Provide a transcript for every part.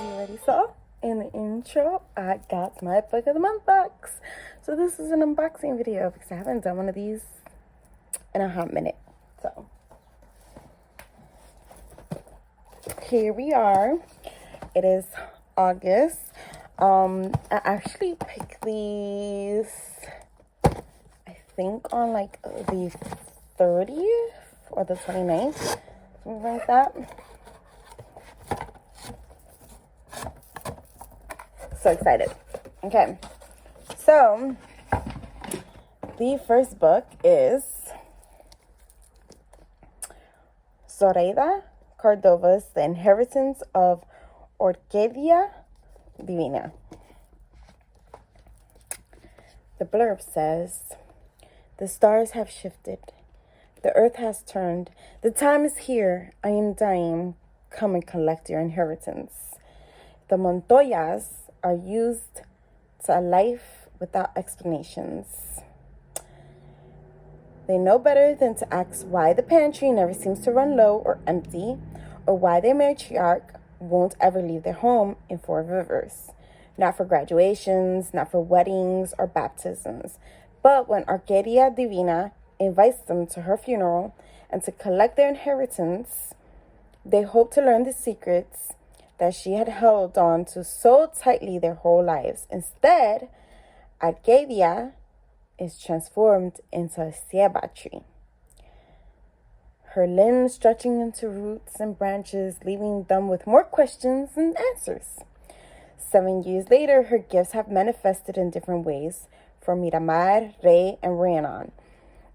you already saw in the intro, I got my book of the month box. So this is an unboxing video because I haven't done one of these in a hot minute. So here we are. It is August. I actually picked these, I think on like the 30th or the 29th, something like that. So excited. Okay, so the first book is Zoraida Cordova's The Inheritance of Orquídea Divina. The blurb says, "The stars have shifted. The earth has turned. The time is here. I am dying. Come and collect your inheritance. The Montoyas are used to a life without explanations. They know better than to ask why the pantry never seems to run low or empty, or why their matriarch won't ever leave their home in Four Rivers. Not for graduations, not for weddings or baptisms, but when Orquídea Divina invites them to her funeral and to collect their inheritance, they hope to learn the secrets that she had held on to so tightly their whole lives. Instead, Orquídea is transformed into a ceiba tree, her limbs stretching into roots and branches, leaving them with more questions than answers. 7 years later, her gifts have manifested in different ways for Miramar, Rey, and Rhiannon,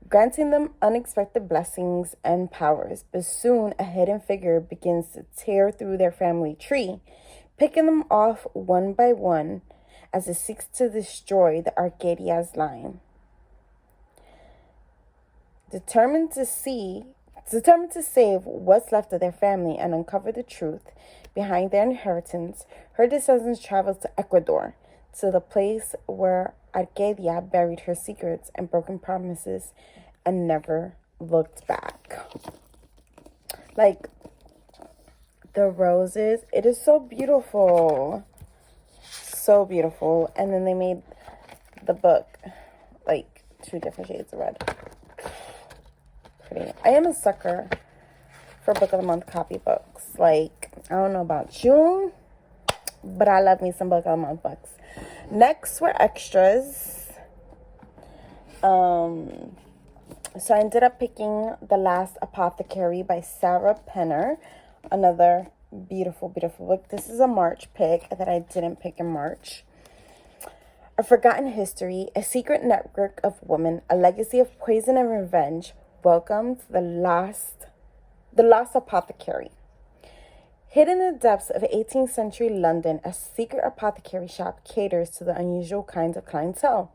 granting them unexpected blessings and powers. But soon, a hidden figure begins to tear through their family tree, picking them off one by one as it seeks to destroy the Orquídea's line. Determined to save what's left of their family and uncover the truth behind their inheritance, her descendants travel to Ecuador, to the place where Orquídea buried her secrets and broken promises and never looked back. Like, the roses, it is so beautiful. So beautiful. And then they made the book like 2 different shades of red. Pretty. I am a sucker for Book of the Month copybooks. Like, I don't know about you, but I love me some Book of the Month books. Next were extras. So I ended up picking The Last Apothecary by Sarah Penner. Another beautiful, beautiful book. This is a March pick that I didn't pick in March. A Forgotten History, a secret network of women, a legacy of poison and revenge. Welcome to The Lost Apothecary. Hidden in the depths of 18th century London, a secret apothecary shop caters to the unusual kinds of clientele.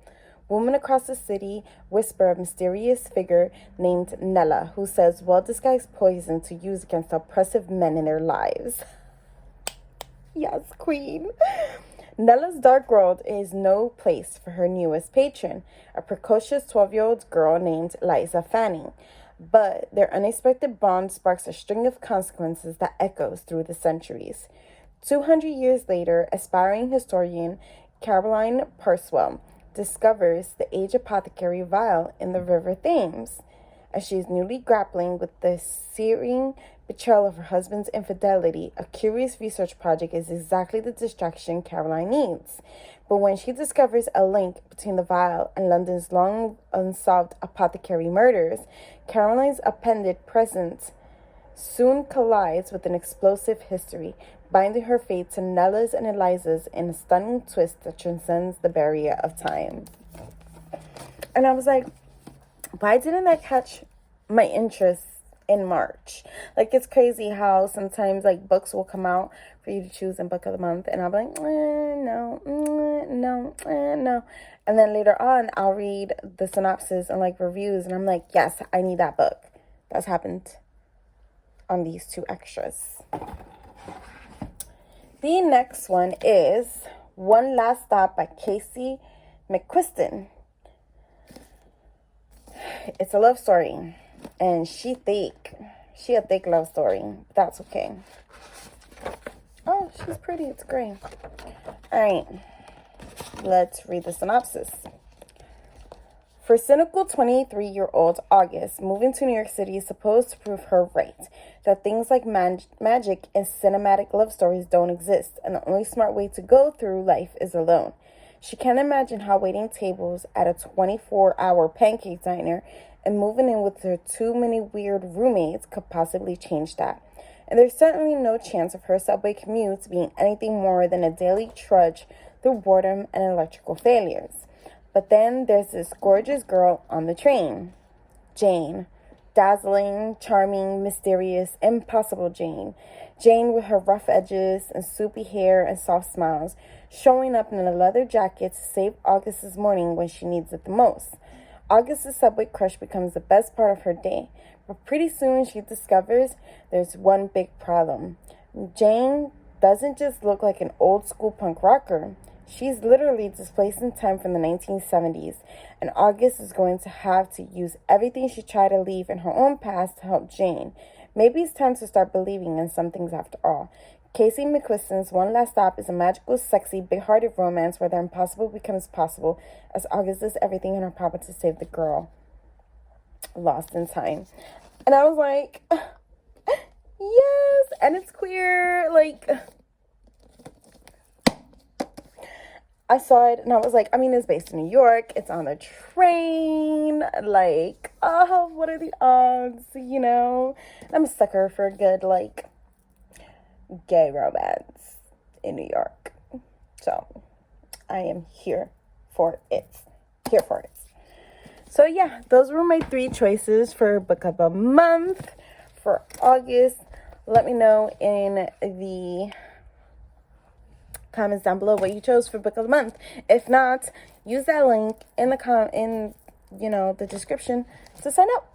Women across the city whisper a mysterious figure named Nella, who sells well-disguised poison to use against oppressive men in their lives. Yes, queen. Nella's dark world is no place for her newest patron, a precocious 12-year-old girl named Liza Fanning. But their unexpected bond sparks a string of consequences that echoes through the centuries. 200 years later, aspiring historian Caroline Parswell discovers the aged apothecary vial in the River Thames. As she is newly grappling with the searing betrayal of her husband's infidelity, a curious research project is exactly the distraction Caroline needs. But when she discovers a link between the vial and London's long unsolved apothecary murders, Caroline's appended present soon collides with an explosive history, binding her fate to Nella's and Eliza's in a stunning twist that transcends the barrier of time. And I was like, why didn't that catch my interest in March? Like, it's crazy how sometimes like books will come out for you to choose in Book of the Month, and I'll be like, no. And then later on, I'll read the synopsis and like reviews, and I'm like, yes, I need that book. That's happened on these 2 extras. The next one is One Last Stop by Casey McQuiston. It's a love story, and she a thick love story. That's okay. Oh, she's pretty. It's gray. All right. Let's read the synopsis. For cynical 23-year-old August, moving to New York City is supposed to prove her right, that things like magic and cinematic love stories don't exist, and the only smart way to go through life is alone. She can't imagine how waiting tables at a 24-hour pancake diner and moving in with her too many weird roommates could possibly change that. And there's certainly no chance of her subway commute being anything more than a daily trudge through boredom and electrical failures. But then there's this gorgeous girl on the train, Jane. Dazzling, charming, mysterious, impossible Jane. Jane with her rough edges and soupy hair and soft smiles, showing up in a leather jacket to save August's morning when she needs it the most. August's subway crush becomes the best part of her day, but pretty soon she discovers there's one big problem. Jane doesn't just look like an old school punk rocker. She's literally displaced in time from the 1970s, and August is going to have to use everything she tried to leave in her own past to help Jane. Maybe it's time to start believing in some things after all. Casey McQuiston's One Last Stop is a magical, sexy, big-hearted romance where the impossible becomes possible as August does everything in her power to save the girl lost in time. And I was like, yes, and it's queer, like... I saw it and I was like, I mean, it's based in New York. It's on a train. Like, oh, what are the odds, you know? I'm a sucker for a good, like, gay romance in New York. So, I am here for it. Here for it. So, yeah, those were my 3 choices for Book of the Month for August. Let me know in the comments down below what you chose for Book of the Month. If not, use that link in the the description to sign up.